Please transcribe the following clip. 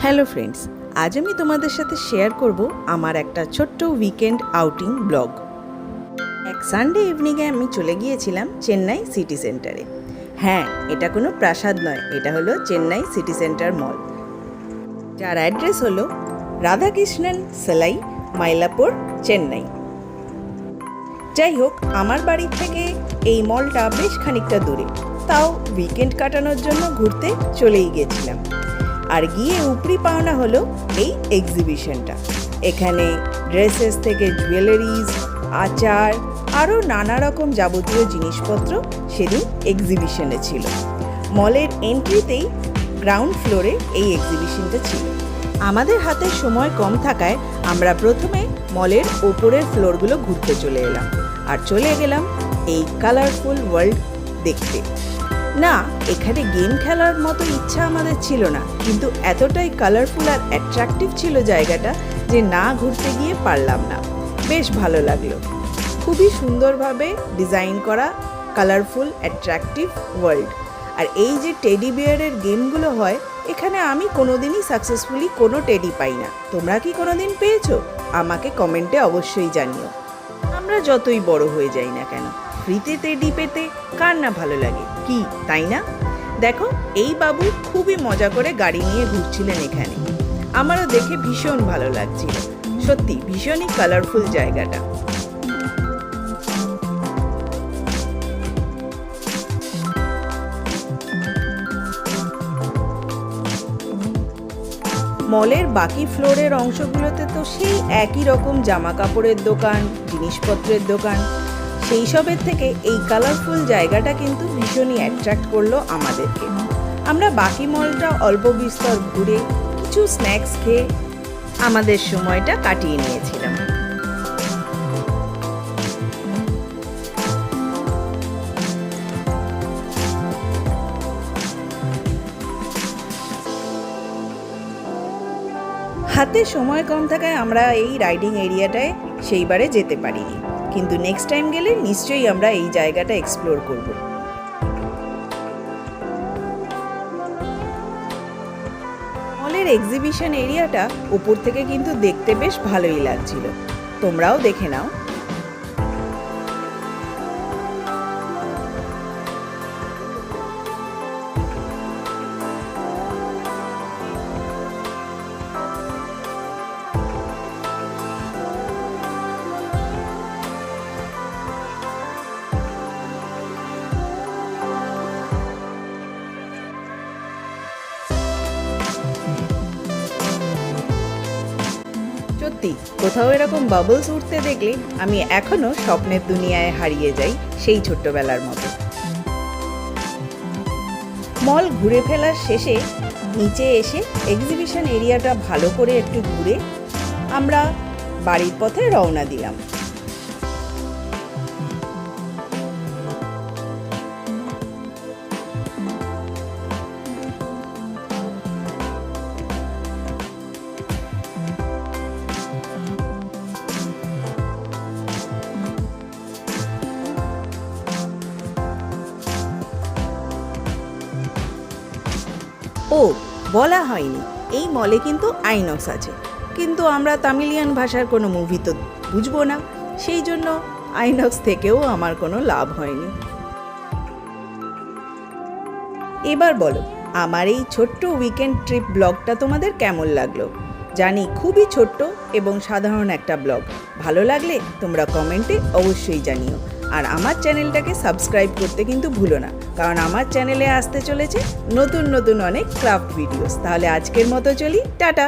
Hello friends, আজ আমি তোমাদের সাথে শেয়ার করব আমার একটা ছোট্ট উইকেন্ড আউটিং ব্লগ। এক সানডে ইভিনিংয়ে আমি চলে গিয়েছিলাম চেন্নাই সিটি সেন্টারে। হ্যাঁ, এটা কোনো প্রাসাদ নয়, এটা হলো চেন্নাই সিটি সেন্টার মল, যার অ্যাড্রেস হলো রাধাকৃষ্ণন সেলাই, মাইলাপুর, চেন্নাই। যাই হোক, আমার বাড়ি থেকে এই মলটা বেশ খানিকটা দূরে, তাও উইকেন্ড কাটানোর জন্য ঘুরতে চলেই গেছিলাম। আর গিয়ে উপরি পাওনা হলো এই এক্সিবিশনটা। এখানে ড্রেসেস থেকে জুয়েলারিজ, আচার, আরও নানা রকম যাবতীয় জিনিসপত্র সেদিন এক্সিবিশনে ছিল। মলের এন্ট্রিতেই গ্রাউন্ড ফ্লোরে এই এক্সিবিশনটা ছিল। আমাদের হাতে সময় কম থাকায় আমরা প্রথমে মলের ওপরের ফ্লোরগুলো ঘুরতে চলে এলাম আর চলে গেলাম এই কালারফুল ওয়ার্ল্ড দেখতে। না, এখানে গেম খেলার মতো ইচ্ছা আমাদের ছিল না, কিন্তু এতটাই কালারফুল আর অ্যাট্রাকটিভ ছিল জায়গাটা যে না ঘুরতে গিয়ে পারলাম না। বেশ ভালো লাগলো, খুবই সুন্দরভাবে ডিজাইন করা কালারফুল অ্যাট্রাকটিভ ওয়ার্ল্ড। আর এই যে টেডি বিয়ারের গেমগুলো হয়, এখানে আমি কোনোদিনই সাকসেসফুলি কোনো টেডি পাই না। তোমরা কি কোনোদিন পেয়েছো? আমাকে কমেন্টে অবশ্যই জানিও। আমরা যতই বড় হয়ে যাই না কেন, ফ্রিতে টেডি পেতে কার না ভালো লাগে, কি তাই না? দেখো, এই বাবু খুবই মজা করে গাড়ি নিয়ে ঘুরছিলেন এখানে। আমারও দেখে ভীষণ ভালো লাগছিল। সত্যি ভীষণই কালারফুল জায়গাটা। মলের বাকি ফ্লোরের অংশগুলোতে তো সেই একই রকম জামা কাপড়ের দোকান, জিনিসপত্রের দোকান। সেই সবের থেকে এই কালারফুল জায়গাটা কিন্তু ভীষণই অ্যাট্রাক্ট করলো আমাদেরকে। আমরা বাকি মলটা অল্প বিস্তর ঘুরে কিছু স্ন্যাক্স খেয়ে আমাদের সময়টা কাটিয়ে নিয়েছিলাম। হাতে সময় কম থাকায় আমরা এই রাইডিং এরিয়াটায় সেইবারে যেতে পারিনি, কিন্তু নেক্সট টাইম গেলে নিশ্চয়ই আমরা এই জায়গাটা এক্সপ্লোর করব। মলের এক্সিবিশন এরিয়াটা উপর থেকে কিন্তু দেখতে বেশ ভালোই লাগছিল, তোমরাও দেখে নাও। সত্যি কোথাও এরকম বাবলস উঠতে দেখলে আমি এখনো স্বপ্নের দুনিয়ায় হারিয়ে যাই, সেই ছোট্টবেলার মতো। মল ঘুরে ফেলার শেষে নিচে এসে এক্সিবিশন এরিয়াটা ভালো করে একটু ঘুরে আমরা বাড়ির পথে রওনা দিলাম। ও, বলা হয়নি, এই মলে কিন্তু আইনক্স আছে, কিন্তু আমরা তামিলিয়ান ভাষার কোনো মুভি তো বুঝবো না, সেই জন্য আইনক্স থেকেও আমার কোনো লাভ হয়নি। এবার বলো, আমার এই ছোট্ট উইকেন্ড ট্রিপ ব্লগটা তোমাদের কেমন লাগলো? জানি খুবই ছোট্ট এবং সাধারণ একটা ব্লগ। ভালো লাগলে তোমরা কমেন্টে অবশ্যই জানিও। আর আমার চ্যানেলটাকে সাবস্ক্রাইব করতে কিন্তু ভুলো না, কারণ আমার চ্যানেলে আসতে চলেছে নতুন নতুন অনেক ক্রাফট ভিডিওস। তাহলে আজকের মতো চলি, টাটা।